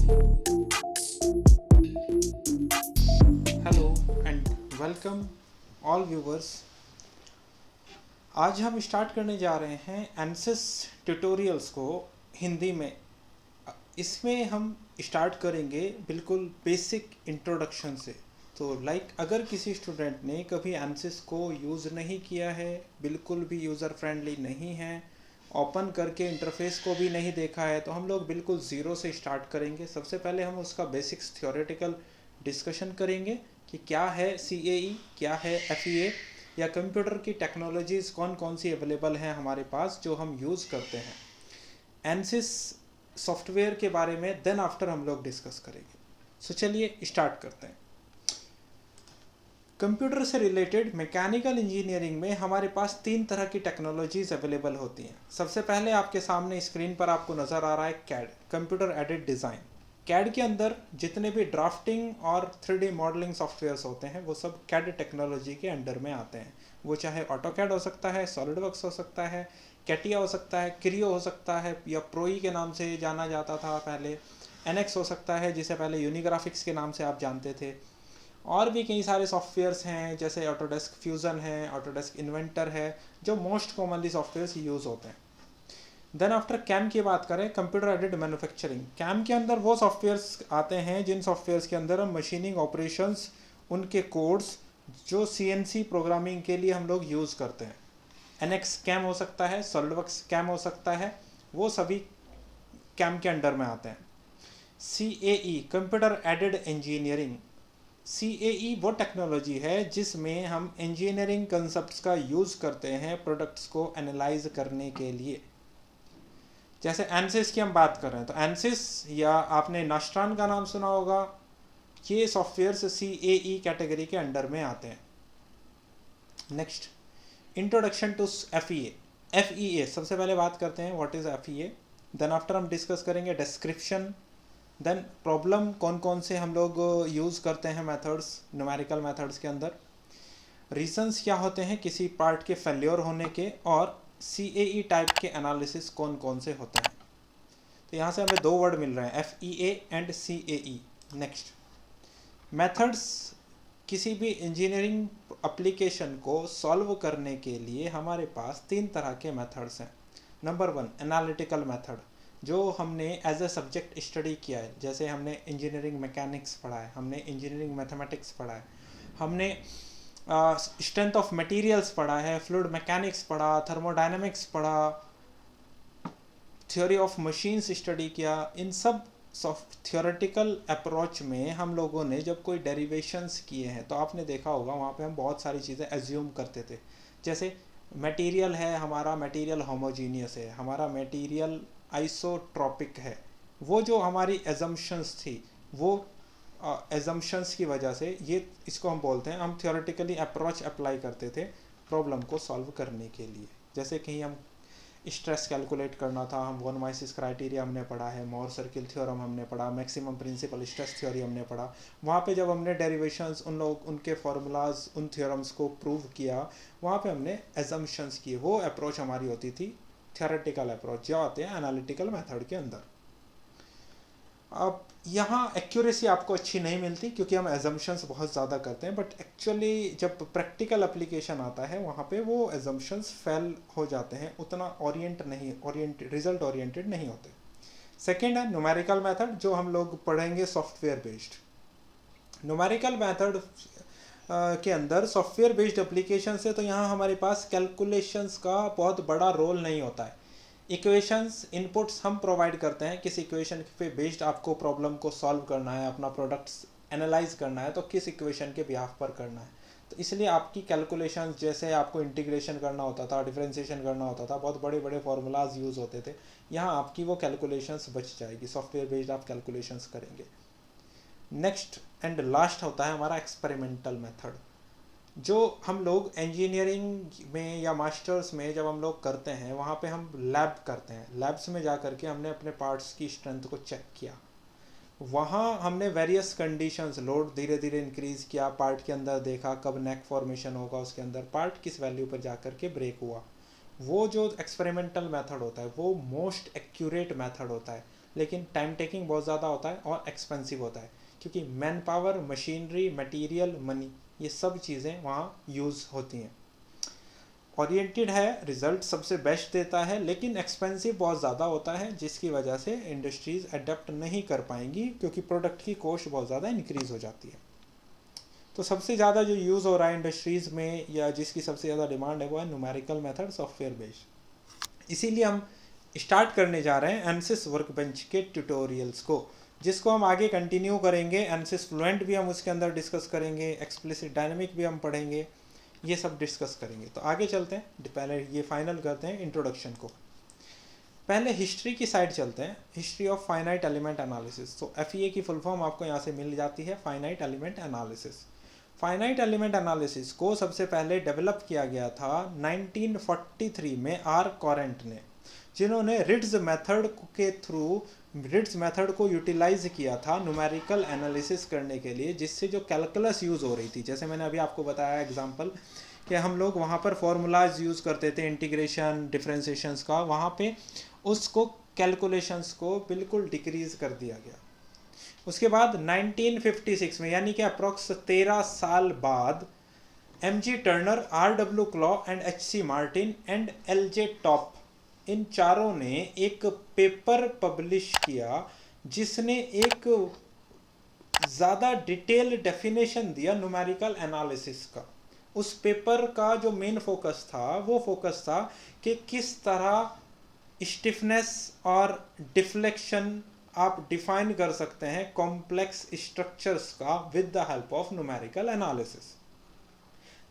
Hello and welcome all viewers. आज हम start करने जा रहे हैं एनसिस ट्यूटोरियल्स को हिंदी में। इसमें हम स्टार्ट करेंगे बिल्कुल बेसिक इंट्रोडक्शन से। तो अगर किसी स्टूडेंट ने कभी एनसिस को यूज़ नहीं किया है, बिल्कुल भी यूज़र फ्रेंडली नहीं है, ओपन करके इंटरफेस को भी नहीं देखा है, तो हम लोग बिल्कुल ज़ीरो से स्टार्ट करेंगे। सबसे पहले हम उसका बेसिक्स थ्योरेटिकल डिस्कशन करेंगे कि क्या है CAE, क्या है FEA, या कंप्यूटर की टेक्नोलॉजीज़ कौन कौन सी अवेलेबल हैं हमारे पास जो हम यूज़ करते हैं एनसिस सॉफ्टवेयर के बारे में। देन आफ्टर हम लोग डिस्कस करेंगे। सो चलिए स्टार्ट करते हैं। कंप्यूटर से रिलेटेड मैकेनिकल इंजीनियरिंग में हमारे पास 3 तरह की टेक्नोलॉजीज़ अवेलेबल होती हैं। सबसे पहले आपके सामने स्क्रीन पर आपको नज़र आ रहा है CAD, computer aided design. CAD के अंदर जितने भी ड्राफ्टिंग और 3D मॉडलिंग सॉफ्टवेयर्स होते हैं वो सब कैड टेक्नोलॉजी के अंडर में आते हैं। वो चाहे ऑटोकैड हो सकता है, सॉलिडवर्क्स हो सकता है, कैटिया हो सकता है, क्रियो हो सकता है या प्रोई के नाम से जाना जाता था पहले, एनएक्स हो सकता है जिसे पहले यूनिग्राफिक्स के नाम से आप जानते थे। और भी कई सारे सॉफ्टवेयर्स हैं जैसे ऑटोडेस्क फ्यूज़न है, ऑटोडेस्क इन्वेंटर है, जो मोस्ट कॉमनली सॉफ्टवेयर्स यूज़ होते हैं। देन आफ्टर कैम की बात करें, कंप्यूटर एडेड मैन्युफैक्चरिंग। कैम के अंदर वो सॉफ्टवेयर्स आते हैं जिन सॉफ्टवेयर्स के अंदर हम मशीनिंग ऑपरेशंस, उनके कोड्स जो CNC प्रोग्रामिंग के लिए हम लोग यूज़ करते हैं। एनएक्स कैम हो सकता है, सॉलिडवर्क्स कैम हो सकता है, वो सभी कैम के अंडर में आते हैं। CAE, computer aided engineering. CAE वो टेक्नोलॉजी है जिसमें हम इंजीनियरिंग कंसेप्ट्स का यूज़ करते हैं प्रोडक्ट्स को एनालाइज करने के लिए। जैसे एनसिस की हम बात कर रहे हैं तो एनसिस, या आपने नास्ट्रॉन का नाम सुना होगा, ये सॉफ्टवेयर्स CAE कैटेगरी के अंडर में आते हैं। Next, introduction to FEA। सबसे पहले बात करते हैं what is FEA। Then after हम डिस्कस करेंगे डिस्क्रिप्शन। देन प्रॉब्लम कौन कौन से हम लोग यूज़ करते हैं मेथड्स, न्यूमेरिकल मेथड्स के अंदर, रीजंस क्या होते हैं किसी पार्ट के फेल्योर होने के, और CAE टाइप के एनालिसिस कौन कौन से होते हैं। तो यहाँ से हमें 2 वर्ड मिल रहे हैं, FEA and CAE। Next, methods. किसी भी इंजीनियरिंग एप्लीकेशन को सॉल्व करने के लिए हमारे पास 3 तरह के मेथड्स हैं। नंबर 1, एनालिटिकल मेथड, जो हमने एज ए सब्जेक्ट स्टडी किया है। जैसे हमने इंजीनियरिंग मैकेनिक्स पढ़ा है, हमने इंजीनियरिंग मैथमेटिक्स पढ़ा है, हमने स्ट्रेंथ ऑफ मटेरियल्स पढ़ा है, फ्लूइड मैकेनिक्स पढ़ा, थर्मोडायनेमिक्स पढ़ा, थ्योरी ऑफ मशीन्स स्टडी किया। इन सब थियोरेटिकल अप्रोच में हम लोगों ने जब कोई डेरिवेशंस किए हैं तो आपने देखा होगा वहाँ पे हम बहुत सारी चीज़ें एज्यूम करते थे। जैसे मटेरियल है, हमारा मटेरियल होमोजीनियस है, हमारा मटेरियल आइसोट्रॉपिक है। वो जो हमारी एजम्पशंस थी, वो एजम्पशंस की वजह से ये इसको हम बोलते हैं, हम थियोरेटिकली अप्रोच अप्लाई करते थे प्रॉब्लम को सॉल्व करने के लिए। जैसे कहीं हम स्ट्रेस कैलकुलेट करना था, हम वन माइसिस क्राइटेरिया हमने पढ़ा है, मोर सर्किल थ्योरम हमने पढ़ा, मैक्सिमम प्रिंसिपल स्ट्रेस थ्योरी हमने पढ़ा। वहाँ पे जब हमने डेरिवेशंस, उनके फार्मूलाज, उन थ्योरम्स को प्रूव किया, वहाँ पे हमने एजम्पशंस किए। वो अप्रोच हमारी होती थी थियोरेटिकल अप्रोच, जो आते हैं एनालिटिकल मेथड के अंदर। अब यहाँ एक्यूरेसी आपको अच्छी नहीं मिलती क्योंकि हम एजम्पशंस बहुत ज़्यादा करते हैं, बट एक्चुअली जब प्रैक्टिकल एप्लीकेशन आता है वहाँ पे वो एजम्पशंस फेल हो जाते हैं, उतना रिजल्ट ओरिएंटेड नहीं होते। सेकेंड है न्यूमेरिकल मेथड, जो हम लोग पढ़ेंगे सॉफ्टवेयर बेस्ड। न्यूमेरिकल मेथड के अंदर सॉफ्टवेयर बेस्ड एप्लीकेशन से तो यहाँ हमारे पास कैलकुलेशंस का बहुत बड़ा रोल नहीं होता है। इक्वेशंस, इनपुट्स हम प्रोवाइड करते हैं, किस इक्वेशन पे बेस्ड आपको प्रॉब्लम को सॉल्व करना है, अपना प्रोडक्ट्स एनालाइज करना है, तो किस इक्वेशन के बिहाफ पर करना है। तो इसलिए आपकी कैलकुलेशंस, जैसे आपको इंटीग्रेशन करना होता था, डिफरेंशिएशन करना होता था, बहुत बड़े बड़े फार्मूलाज यूज़ होते थे, यहाँ आपकी वो कैलकुलेशंस बच जाएगी। सॉफ्टवेयर बेस्ड आप कैलकुलेशंस करेंगे। नेक्स्ट एंड लास्ट होता है हमारा एक्सपेरिमेंटल मेथड, जो हम लोग इंजीनियरिंग में या मास्टर्स में जब हम लोग करते हैं वहाँ पे हम लैब करते हैं। लैब्स में जा कर के हमने अपने पार्ट्स की स्ट्रेंथ को चेक किया, वहाँ हमने वेरियस कंडीशंस, लोड धीरे धीरे इंक्रीज़ किया, पार्ट के अंदर देखा कब नेक फॉर्मेशन होगा, उसके अंदर पार्ट किस वैल्यू पर जा कर के ब्रेक हुआ। वो जो एक्सपेरिमेंटल मेथड होता है वो मोस्ट एक्यूरेट मेथड होता है, लेकिन टाइम टेकिंग बहुत ज़्यादा होता है और एक्सपेंसिव होता है, क्योंकि man power, machinery, material, money, ये सब चीज़ें वहाँ यूज़ होती हैं। ओरिएंटेड है, रिजल्ट सबसे बेस्ट देता है, लेकिन एक्सपेंसिव बहुत ज़्यादा होता है, जिसकी वजह से इंडस्ट्रीज़ अडेप्ट नहीं कर पाएंगी, क्योंकि प्रोडक्ट की कॉस्ट बहुत ज़्यादा इंक्रीज़ हो जाती है। तो सबसे ज़्यादा जो यूज़ हो रहा है इंडस्ट्रीज़ में, या जिसकी सबसे ज़्यादा डिमांड है, वो है न्यूमेरिकल मेथड, सॉफ्टवेयर बेस्ड। इसीलिए हम स्टार्ट करने जा रहे हैं एनसिस वर्कबेंच के ट्यूटोरियल्स को, जिसको हम आगे कंटिन्यू करेंगे। एनसिस फ्लुएंट भी हम उसके अंदर डिस्कस करेंगे, एक्सप्लिसिट डायनेमिक भी हम पढ़ेंगे, ये सब डिस्कस करेंगे। तो आगे चलते हैं, पहले ये फाइनल करते हैं इंट्रोडक्शन को। पहले हिस्ट्री की साइड चलते हैं, history of finite element analysis. तो एफईए की फुल फॉर्म आपको यहाँ से मिल जाती है, finite element analysis. Finite element analysis को सबसे पहले डेवलप किया गया था 1943 में आर कॉरेंट ने, जिन्होंने रिट्ज मेथड के थ्रू रिट्ज मेथड को यूटिलाइज किया था न्यूमेरिकल एनालिसिस करने के लिए, जिससे जो कैलकुलस यूज़ हो रही थी, जैसे मैंने अभी आपको बताया एग्जांपल कि हम लोग वहाँ पर फॉर्मूलाज यूज़ करते थे इंटीग्रेशन डिफरेंशिएशंस का, वहाँ पे उसको कैलकुलेशंस को बिल्कुल डिक्रीज़ कर दिया गया। उसके बाद 1956 में, यानी कि अप्रॉक्स 13 साल बाद, M G. Turner, R W. Clough and H C. Martin and L J. Topp, इन चारों ने एक पेपर पब्लिश किया जिसने एक ज़्यादा डिटेल डेफिनेशन दिया न्यूमेरिकल एनालिसिस का। उस पेपर का जो मेन फोकस था, वो फोकस था कि किस तरह स्टिफनेस और डिफ्लेक्शन आप डिफाइन कर सकते हैं कॉम्प्लेक्स स्ट्रक्चर्स का with the help of numerical analysis.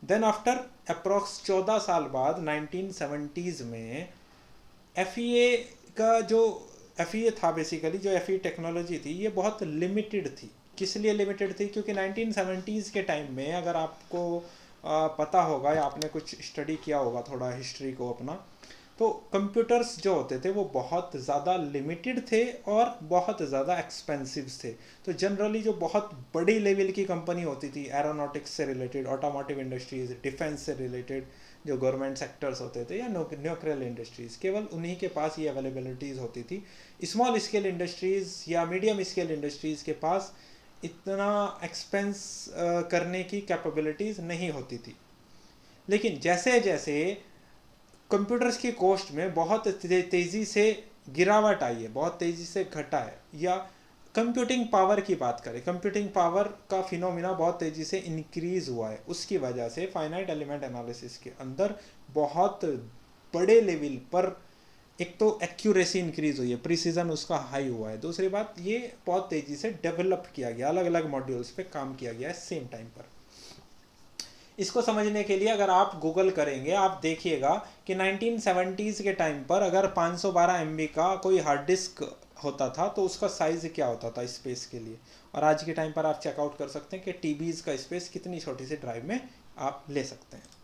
Then after approx 14 साल बाद 1970s में एफईए का जो एफईए था, बेसिकली जो एफईए टेक्नोलॉजी थी, ये बहुत लिमिटेड थी। किस लिए लिमिटेड थी? क्योंकि 1970s के टाइम में, अगर आपको पता होगा या आपने कुछ स्टडी किया होगा थोड़ा हिस्ट्री को अपना, तो कंप्यूटर्स जो होते थे वो बहुत ज़्यादा लिमिटेड थे और बहुत ज़्यादा एक्सपेंसिव थे। तो जनरली जो बहुत बड़ी लेवल की कंपनी होती थी, एरोनॉटिक्स से रिलेटेड, ऑटोमोटिव इंडस्ट्रीज़, डिफेंस से रिलेटेड जो गवर्नमेंट सेक्टर्स होते थे, या न्यूक्लियर इंडस्ट्रीज़, केवल उन्हीं के पास ये अवेलेबिलिटीज़ होती थी। स्मॉल स्केल इंडस्ट्रीज़ या मीडियम स्केल इंडस्ट्रीज़ के पास इतना एक्सपेंस करने की कैपेबिलिटीज़ नहीं होती थी। लेकिन जैसे जैसे कंप्यूटर्स की कॉस्ट में बहुत तेज़ी से गिरावट आई है, बहुत तेज़ी से घटा है, या कंप्यूटिंग पावर की बात करें, कंप्यूटिंग पावर का फिनोमिना बहुत तेज़ी से इंक्रीज़ हुआ है, उसकी वजह से फाइनाइट एलिमेंट एनालिसिस के अंदर बहुत बड़े लेवल पर एक तो एक्यूरेसी इंक्रीज़ हुई है, प्रिसीजन उसका हाई हुआ है। दूसरी बात, ये बहुत तेज़ी से डेवलप किया गया, अलग अलग मॉड्यूल्स पे काम किया गया है सेम टाइम पर। इसको समझने के लिए अगर आप गूगल करेंगे, आप देखिएगा कि 1970s के टाइम पर अगर 512 MB का कोई हार्ड डिस्क होता था तो उसका साइज़ क्या होता था स्पेस के लिए, और आज के टाइम पर आप चेकआउट कर सकते हैं कि टीबीज़ का स्पेस कितनी छोटी सी ड्राइव में आप ले सकते हैं।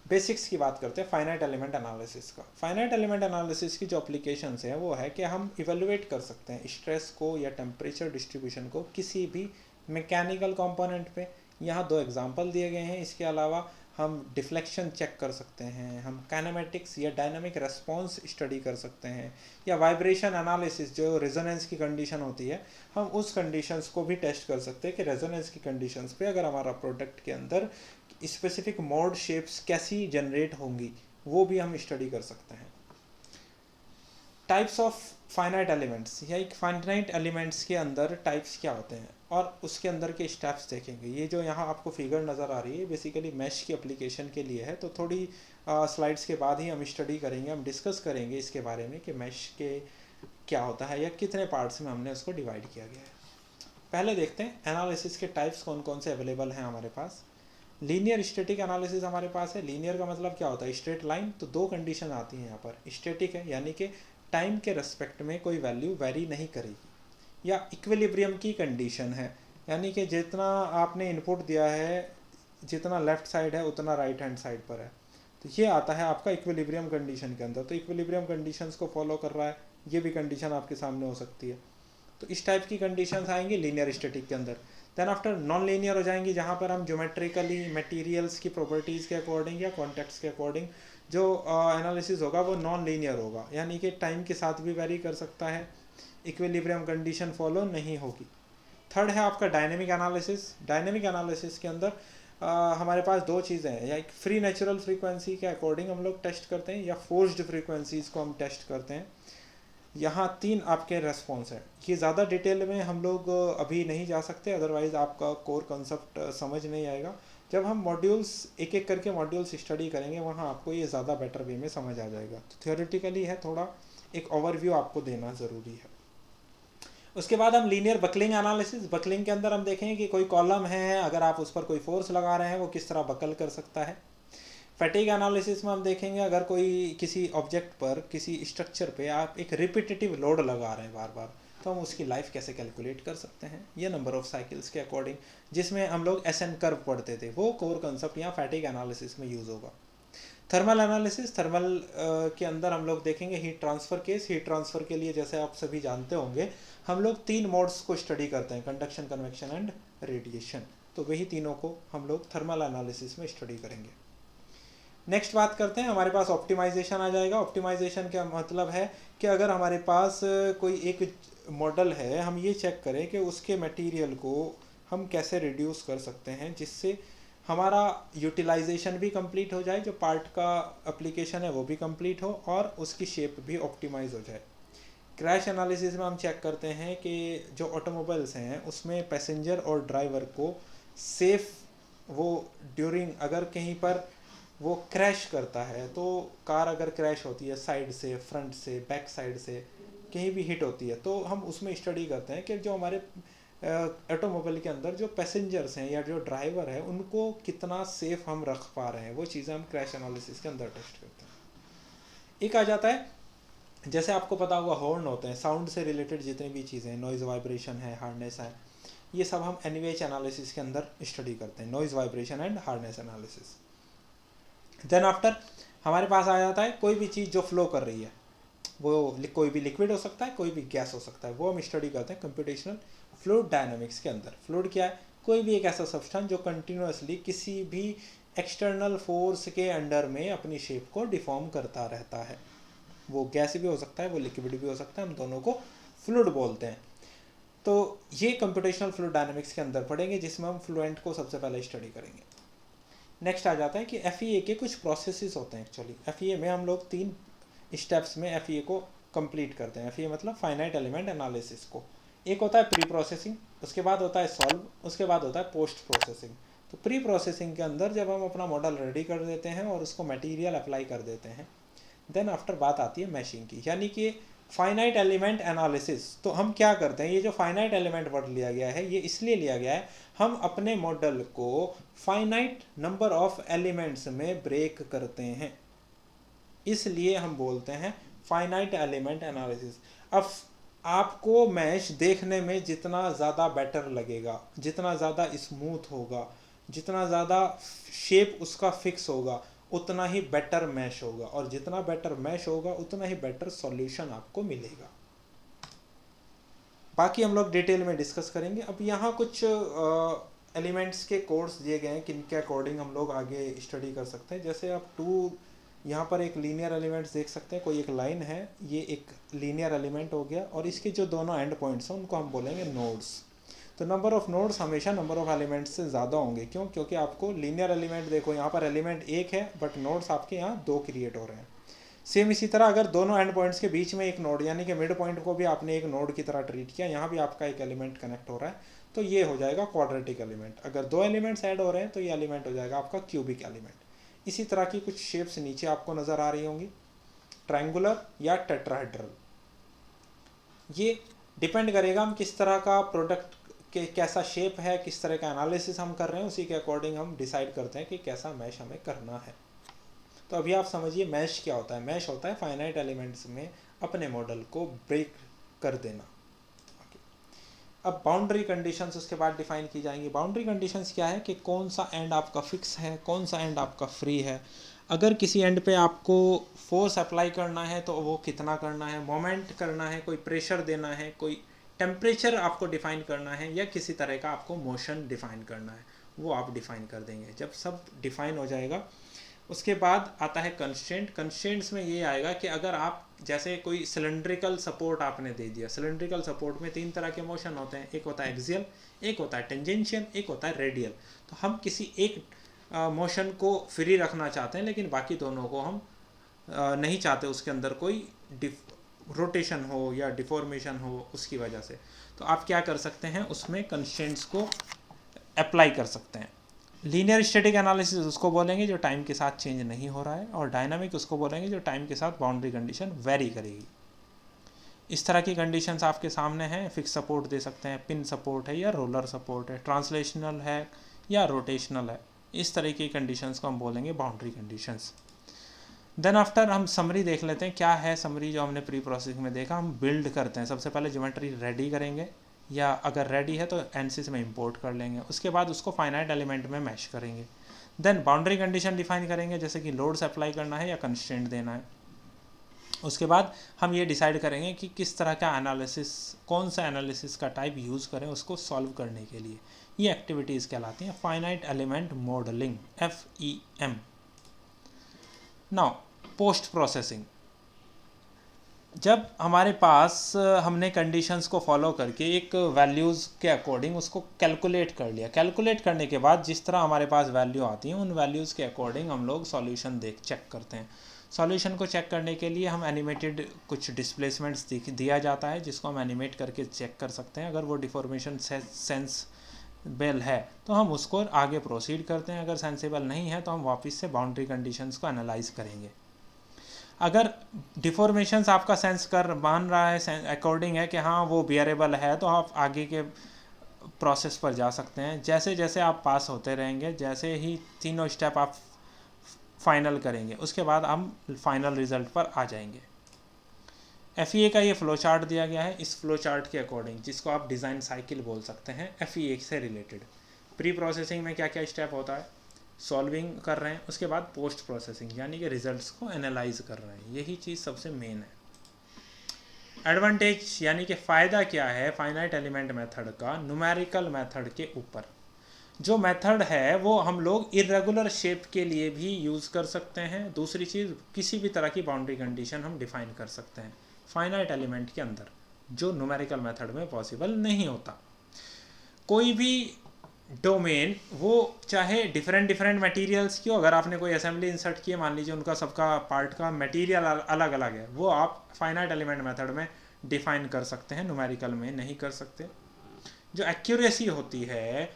बेसिक्स की बात करते हैं फाइनाइट एलिमेंट एनालिसिस का। फाइनाइट एलिमेंट एनालिसिस की जो एप्लीकेशंस हैं वो है कि हम इवेलुएट कर सकते हैं स्ट्रेस को या टेम्परेचर डिस्ट्रीब्यूशन को किसी भी मैकेनिकल कंपोनेंट पे। यहाँ 2 एग्जांपल दिए गए हैं। इसके अलावा हम डिफ्लेक्शन चेक कर सकते हैं, हम काइनेमेटिक्स या डायनामिक रेस्पॉन्स स्टडी कर सकते हैं, या वाइब्रेशन एनालिसिस जो रेजोनेंस की कंडीशन होती है, हम उस कंडीशंस को भी टेस्ट कर सकते हैं कि रेजोनेंस की कंडीशंस पे अगर हमारा प्रोडक्ट के अंदर स्पेसिफिक मोड शेप्स कैसी जनरेट होंगी, वो भी हम स्टडी कर सकते हैं। टाइप्स ऑफ फाइनाइट एलिमेंट्स, या एक फाइनाइट एलिमेंट्स के अंदर टाइप्स क्या होते हैं और उसके अंदर के स्टेप्स देखेंगे। ये जो यहाँ आपको फिगर नज़र आ रही है बेसिकली मैश की एप्लीकेशन के लिए है, तो थोड़ी स्लाइड्स के बाद ही हम स्टडी करेंगे, हम डिस्कस करेंगे इसके बारे में कि मैश के क्या होता है या कितने पार्ट्स में हमने उसको डिवाइड किया गया है। पहले देखते हैं एनालिसिस के टाइप्स कौन कौन से अवेलेबल हैं हमारे पास। लीनियर स्टैटिक एनालिसिस हमारे पास है। लीनियर का मतलब क्या होता है? Straight line. तो 2 कंडीशन आती हैं यहाँ पर। स्टैटिक है यानी कि टाइम के रेस्पेक्ट में कोई वैल्यू वेरी नहीं करेगी, या इक्विलिब्रियम की कंडीशन है, यानी कि जितना आपने इनपुट दिया है, जितना लेफ्ट साइड है उतना राइट हैंड साइड पर है, तो ये आता है आपका इक्विलिब्रियम कंडीशन के अंदर। तो इक्विलिब्रियम कंडीशंस को फॉलो कर रहा है, ये भी कंडीशन आपके सामने हो सकती है। तो इस टाइप की कंडीशंस आएंगी लीनियर स्टैटिक के अंदर। देन आफ्टर नॉन लीनियर हो जाएंगी, जहाँ पर हम ज्योमेट्रिकली मटेरियल्स की प्रॉपर्टीज़ के अकॉर्डिंग या कॉन्टेक्ट्स के अकॉर्डिंग जो एनालिसिस होगा वो नॉन लीनियर होगा, यानी कि टाइम के साथ भी वेरी कर सकता है, इक्विलिब्रियम कंडीशन फॉलो नहीं होगी। थर्ड है आपका डायनेमिक एनालिसिस। डायनेमिक एनालिसिस के अंदर हमारे पास दो चीज़ें हैं, या एक फ्री नेचुरल फ्रीक्वेंसी के अकॉर्डिंग हम लोग टेस्ट करते हैं, या फोर्स्ड फ्रीक्वेंसीज को हम टेस्ट करते हैं। यहाँ तीन आपके रेस्पॉन्स हैं। ये ज़्यादा डिटेल में हम लोग अभी नहीं जा सकते, अदरवाइज़ आपका कोर कंसेप्ट समझ नहीं आएगा। जब हम मॉड्यूल्स एक एक करके मॉड्यूल्स स्टडी करेंगे वहाँ आपको ये ज़्यादा बेटर वे में समझ आ जाएगा। तो थियोरेटिकली है, थोड़ा एक ओवरव्यू आपको देना ज़रूरी है। उसके बाद हम लीनियर बकलिंग एनालिसिस। बकलिंग के अंदर हम देखेंगे कि कोई कॉलम है, अगर आप उस पर कोई फोर्स लगा रहे हैं वो किस तरह बकल कर सकता है। फैटिग एनालिसिस में हम देखेंगे अगर कोई किसी ऑब्जेक्ट पर, किसी स्ट्रक्चर पे आप एक रिपीटेटिव लोड लगा रहे हैं बार बार, तो हम उसकी लाइफ कैसे कैलकुलेट कर सकते हैं, ये नंबर ऑफ साइकिल्स के अकॉर्डिंग, जिसमें हम लोग एसएन कर्व पढ़ते थे, वो कोर कंसेप्ट यहाँ फैटिग एनालिसिस में यूज़ होगा। थर्मल एनालिसिस, थर्मल के अंदर हम लोग देखेंगे heat transfer case. Heat transfer के लिए जैसे आप सभी जानते होंगे हम लोग तीन मोड्स को स्टडी करते हैं, कंडक्शन, कन्वेक्शन एंड रेडिएशन। तो वही तीनों को हम लोग थर्मल एनालिसिस में स्टडी करेंगे। नेक्स्ट बात करते हैं, हमारे पास ऑप्टिमाइजेशन आ जाएगा। ऑप्टिमाइजेशन का मतलब है कि अगर हमारे पास कोई एक मॉडल है, हम ये चेक करें कि उसके मटेरियल को हम कैसे रिड्यूस कर सकते हैं जिससे हमारा यूटिलाइजेशन भी कंप्लीट हो जाए, जो पार्ट का एप्लीकेशन है वो भी कंप्लीट हो और उसकी शेप भी ऑप्टिमाइज हो जाए। क्रैश एनालिसिस में हम चेक करते हैं कि जो ऑटोमोबाइल्स हैं उसमें पैसेंजर और ड्राइवर को सेफ, वो ड्यूरिंग अगर कहीं पर वो क्रैश करता है, तो कार अगर क्रैश होती है साइड से, फ्रंट से, बैक साइड से कहीं भी हिट होती है, तो हम उसमें स्टडी करते हैं कि जो हमारे ऑटोमोबाइल के अंदर जो पैसेंजर्स हैं या जो ड्राइवर है उनको कितना सेफ हम रख पा रहे हैं। वो चीज़ें हम क्रैश एनालिसिस के अंदर टेस्ट करते हैं। एक आ जाता है, जैसे आपको पता होगा हॉर्न होते हैं, साउंड से रिलेटेड जितनी भी चीज़ें, नॉइज़ वाइब्रेशन है, हार्डनेस है, ये सब हम एनवीएच एनालिसिस के अंदर स्टडी करते हैं, noise vibration and hardness analysis. Then after हमारे पास आ जाता है कोई भी चीज़ जो फ्लो कर रही है, वो कोई भी लिक्विड हो सकता है, कोई भी गैस हो सकता है, वो हम स्टडी करते हैं कंप्यूटेशनल फ्लूइड डायनामिक्स के अंदर। फ्लूइड क्या है? कोई भी एक ऐसा सब्सटेंस जो कंटिन्यूसली किसी भी एक्सटर्नल फोर्स के अंडर में अपनी शेप को डिफॉर्म करता रहता है। वो गैस भी हो सकता है, वो लिक्विड भी हो सकता है, हम दोनों को फ्लूइड बोलते हैं। तो ये कंप्यूटेशनल फ्लूइड डायनामिक्स के अंदर पढ़ेंगे, जिसमें हम फ्लुएंट को सबसे पहले स्टडी करेंगे। नेक्स्ट आ जाता है कि एफईए के कुछ प्रोसेसेस होते हैं। एक्चुअली एफईए में हम लोग 3 स्टेप्स में एफईए को कंप्लीट करते हैं। एफईए मतलब फाइनाइट एलिमेंट एनालिसिस को। एक होता है प्री प्रोसेसिंग, उसके बाद होता है सॉल्व, उसके बाद होता है पोस्ट प्रोसेसिंग। तो प्री प्रोसेसिंग के अंदर जब हम अपना मॉडल रेडी कर देते हैं और उसको मटेरियल अप्लाई कर देते हैं, देन आफ्टर बात आती है मैशिंग की, यानी कि फाइनाइट एलिमेंट एनालिसिस। तो हम क्या करते हैं, ये जो फाइनाइट एलिमेंट वर्ड लिया गया है ये इसलिए लिया गया है, हम अपने मॉडल को फाइनाइट नंबर ऑफ एलिमेंट्स में ब्रेक करते हैं, इसलिए हम बोलते हैं फाइनाइट एलिमेंट एनालिसिस। अब आपको मैश देखने में जितना ज़्यादा बेटर लगेगा, जितना ज़्यादा स्मूथ होगा, जितना ज़्यादा शेप उसका फिक्स होगा, उतना ही बेटर मैश होगा, और जितना बेटर मैश होगा उतना ही बेटर सॉल्यूशन आपको मिलेगा। बाकी हम लोग डिटेल में डिस्कस करेंगे। अब यहाँ कुछ एलिमेंट्स के कोड्स दिए गए हैं किनके अकॉर्डिंग हम लोग आगे स्टडी कर सकते हैं। जैसे आप यहाँ पर एक लीनियर एलिमेंट्स देख सकते हैं, कोई एक लाइन है, ये एक लीनियर एलिमेंट हो गया, और इसके जो दोनों एंड पॉइंट्स हैं उनको हम बोलेंगे नोड्स। तो नंबर ऑफ नोड्स हमेशा नंबर ऑफ एलिमेंट्स से ज़्यादा होंगे। क्यों? क्योंकि आपको लीनियर एलिमेंट देखो, यहाँ पर एलिमेंट एक है बट नोड्स आपके यहाँ 2 क्रिएट हो रहे हैं। सेम इसी तरह अगर दोनों एंड पॉइंट्स के बीच में एक नोड, यानी कि मिड पॉइंट को भी आपने एक नोड की तरह ट्रीट किया, यहाँ भी आपका एक एलिमेंट कनेक्ट हो रहा है, तो ये हो जाएगा क्वाड्रेटिक एलिमेंट। अगर 2 एलिमेंट्स ऐड हो रहे हैं तो ये एलिमेंट हो जाएगा आपका क्यूबिक एलिमेंट। इसी तरह की कुछ शेप्स नीचे आपको नज़र आ रही होंगी, ट्रायंगुलर या टेट्राहेड्रल। ये डिपेंड करेगा हम किस तरह का प्रोडक्ट के कैसा शेप है, किस तरह का एनालिसिस हम कर रहे हैं, उसी के अकॉर्डिंग हम डिसाइड करते हैं कि कैसा मैश हमें करना है। तो अभी आप समझिए मैश क्या होता है। मैश होता है फाइनाइट एलिमेंट्स में अपने मॉडल को ब्रेक कर देना। अब बाउंड्री कंडीशंस उसके बाद डिफाइन की जाएंगी। बाउंड्री कंडीशंस क्या है कि कौन सा एंड आपका फिक्स है, कौन सा एंड आपका फ्री है। अगर किसी एंड पे आपको फोर्स अप्लाई करना है तो वो कितना करना है, मोमेंट करना है, कोई प्रेशर देना है, कोई टेम्परेचर आपको डिफ़ाइन करना है, या किसी तरह का आपको मोशन डिफ़ाइन करना है, वो आप डिफ़ाइन कर देंगे। जब सब डिफ़ाइन हो जाएगा उसके बाद आता है कंस्ट्रेंट। कंस्ट्रेंट्स में ये आएगा कि अगर आप जैसे कोई सिलेंड्रिकल सपोर्ट आपने दे दिया, सिलेंड्रिकल सपोर्ट में 3 तरह के मोशन होते हैं, एक होता है एक्सियल, एक होता है टेंजेंशियल, एक होता है रेडियल। तो हम किसी एक मोशन को फ्री रखना चाहते हैं, लेकिन बाकी दोनों को हम नहीं चाहते उसके अंदर कोई रोटेशन हो या डिफॉर्मेशन हो उसकी वजह से। तो आप क्या कर सकते हैं, उसमें कंस्ट्रेंट्स को अप्लाई कर सकते हैं। लीनियर स्टैटिक एनालिसिस उसको बोलेंगे जो टाइम के साथ चेंज नहीं हो रहा है, और डायनामिक उसको बोलेंगे जो टाइम के साथ बाउंड्री कंडीशन वेरी करेगी। इस तरह की कंडीशंस आपके सामने हैं। फिक्स सपोर्ट दे सकते हैं, पिन सपोर्ट है या रोलर सपोर्ट है, ट्रांसलेशनल है या रोटेशनल है। इस तरह की कंडीशंस को हम बोलेंगे बाउंड्री कंडीशंस। देन आफ्टर हम समरी देख लेते हैं। क्या है समरी जो हमने प्री प्रोसेसिंग में देखा? हम बिल्ड करते हैं। सबसे पहले ज्योमेट्री रेडी करेंगे, या अगर रेडी है तो एनसिस में इंपोर्ट कर लेंगे। उसके बाद उसको फाइनाइट एलिमेंट में मैश करेंगे। देन बाउंड्री कंडीशन डिफाइन करेंगे, जैसे कि लोड्स अप्लाई करना है या कंस्ट्रेंट देना है। उसके बाद हम ये डिसाइड करेंगे कि किस तरह का एनालिसिस, कौन सा एनालिसिस का टाइप यूज़ करें उसको सॉल्व करने के लिए। ये एक्टिविटीज़ कहलाती हैं finite element modelling, FEM। Now post processing, जब हमारे पास हमने कंडीशंस को फॉलो करके एक वैल्यूज़ के अकॉर्डिंग उसको कैलकुलेट कर लिया। कैलकुलेट करने के बाद जिस तरह हमारे पास वैल्यू आती हैं उन वैल्यूज़ के अकॉर्डिंग हम लोग सॉल्यूशन चेक करते हैं। सॉल्यूशन को चेक करने के लिए हम एनिमेटेड कुछ डिस्प्लेसमेंट्स दिया जाता है, जिसको हम एनिमेट करके चेक कर सकते हैं। अगर वो डिफॉर्मेशन सेंसेबल है तो हम उसको आगे प्रोसीड करते हैं, अगर सेंसेबल नहीं है तो हम वापस से बाउंड्री कंडीशंस को एनालाइज करेंगे। अगर डिफॉर्मेशंस आपका सेंस कर मान रहा है, अकॉर्डिंग है कि हाँ वो बियरेबल है, तो आप आगे के प्रोसेस पर जा सकते हैं। जैसे जैसे आप पास होते रहेंगे, जैसे ही तीनों स्टेप आप फाइनल करेंगे, उसके बाद हम फाइनल रिजल्ट पर आ जाएंगे। FEA का ये फ्लो चार्ट दिया गया है। इस फ्लो चार्ट के अकॉर्डिंग, जिसको आप डिज़ाइन साइकिल बोल सकते हैं, FEA से रिलेटेड प्री प्रोसेसिंग में क्या क्या स्टेप होता है, सॉल्विंग कर रहे हैं, उसके बाद पोस्ट प्रोसेसिंग यानी कि रिजल्ट्स को एनालाइज कर रहे हैं। यही चीज़ सबसे मेन है। एडवांटेज यानी कि फ़ायदा क्या है फाइनाइट एलिमेंट मेथड का न्यूमेरिकल मेथड के ऊपर? जो मेथड है वो हम लोग इरेगुलर शेप के लिए भी यूज़ कर सकते हैं। दूसरी चीज़, किसी भी तरह की बाउंड्री कंडीशन हम डिफाइन कर सकते हैं फाइनाइट एलिमेंट के अंदर, जो न्यूमेरिकल मेथड में पॉसिबल नहीं होता। कोई भी डोमेन, वो चाहे डिफरेंट मटेरियल्स की हो, अगर आपने कोई असेंबली इंसर्ट की है, मान लीजिए उनका सबका पार्ट का मटेरियल अलग अलग है, वो आप फाइनाइट एलिमेंट मेथड में डिफाइन कर सकते हैं, न्यूमेरिकल में नहीं कर सकते। जो एक्यूरेसी होती है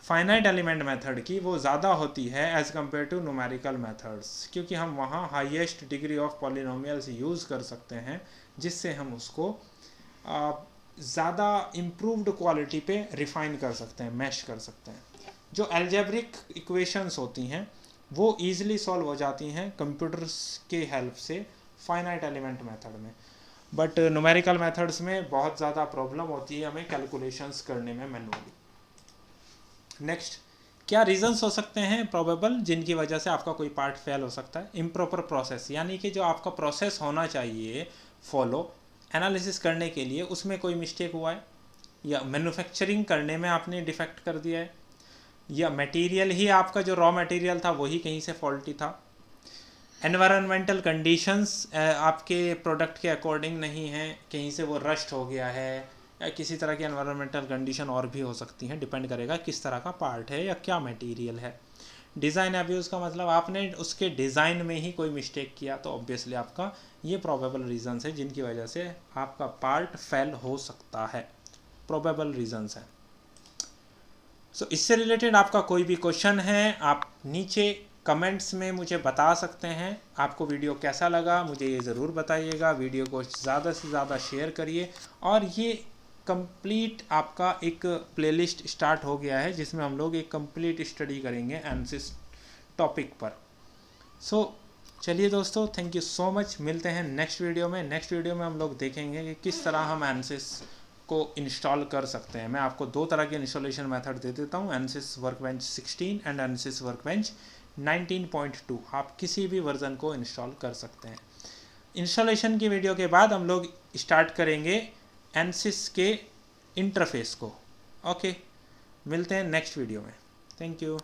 फाइनाइट एलिमेंट मेथड की, वो ज़्यादा होती है as compare to numerical methods, क्योंकि हम वहाँ highest degree of polynomials use कर सकते हैं, जिससे हम उसको ज़्यादा इम्प्रूव्ड क्वालिटी पे रिफ़ाइन कर सकते हैं, मैश कर सकते हैं। जो अलजेब्रिक इक्वेशंस होती हैं वो ईज़िली सॉल्व हो जाती हैं कंप्यूटर्स के हेल्प से फाइनाइट एलिमेंट मेथड में, बट न्यूमेरिकल मेथड्स में बहुत ज़्यादा प्रॉब्लम होती है हमें कैलकुलेशंस करने में मैनुअली। नेक्स्ट, क्या रीजंस हो सकते हैं प्रोबेबल जिनकी वजह से आपका कोई पार्ट फेल हो सकता है? इम्प्रॉपर प्रोसेस, यानी कि जो आपका प्रोसेस होना चाहिए फॉलो एनालिसिस करने के लिए, उसमें कोई मिस्टेक हुआ है, या मैन्युफैक्चरिंग करने में आपने डिफेक्ट कर दिया है, या मटेरियल ही आपका जो रॉ मटेरियल था वही कहीं से फॉल्टी था, एनवायरनमेंटल कंडीशंस आपके प्रोडक्ट के अकॉर्डिंग नहीं है, कहीं से वो रस्ट हो गया है, या किसी तरह की एनवायरनमेंटल कंडीशन और भी हो सकती हैं, डिपेंड करेगा किस तरह का पार्ट है या क्या मटेरियल है। डिज़ाइन अब्यूज़ का मतलब आपने उसके डिज़ाइन में ही कोई मिस्टेक किया, तो ऑब्वियसली आपका ये प्रोबेबल रीजंस है जिनकी वजह से आपका पार्ट फेल हो सकता है, प्रोबेबल रीजंस हैं। सो इससे रिलेटेड आपका कोई भी क्वेश्चन है, आप नीचे कमेंट्स में मुझे बता सकते हैं। आपको वीडियो कैसा लगा मुझे ये ज़रूर बताइएगा। वीडियो को ज़्यादा से ज़्यादा शेयर करिए, और ये कंप्लीट आपका एक प्लेलिस्ट स्टार्ट हो गया है जिसमें हम लोग एक कंप्लीट स्टडी करेंगे एनसिस टॉपिक पर। सो चलिए दोस्तों, थैंक यू सो मच। मिलते हैं नेक्स्ट वीडियो में। नेक्स्ट वीडियो में हम लोग देखेंगे कि किस तरह हम एनसिस को इंस्टॉल कर सकते हैं। मैं आपको 2 तरह के इंस्टॉलेशन मेथड दे देता हूँ, एनसिस वर्कबेंच 16 एंड एनसिस वर्कबेंच 19.2। आप किसी भी वर्जन को इंस्टॉल कर सकते हैं। इंस्टॉलेशन की वीडियो के बाद हम लोग स्टार्ट करेंगे एनसिस के इंटरफेस को। ओके, मिलते हैं नेक्स्ट वीडियो में। Thank you.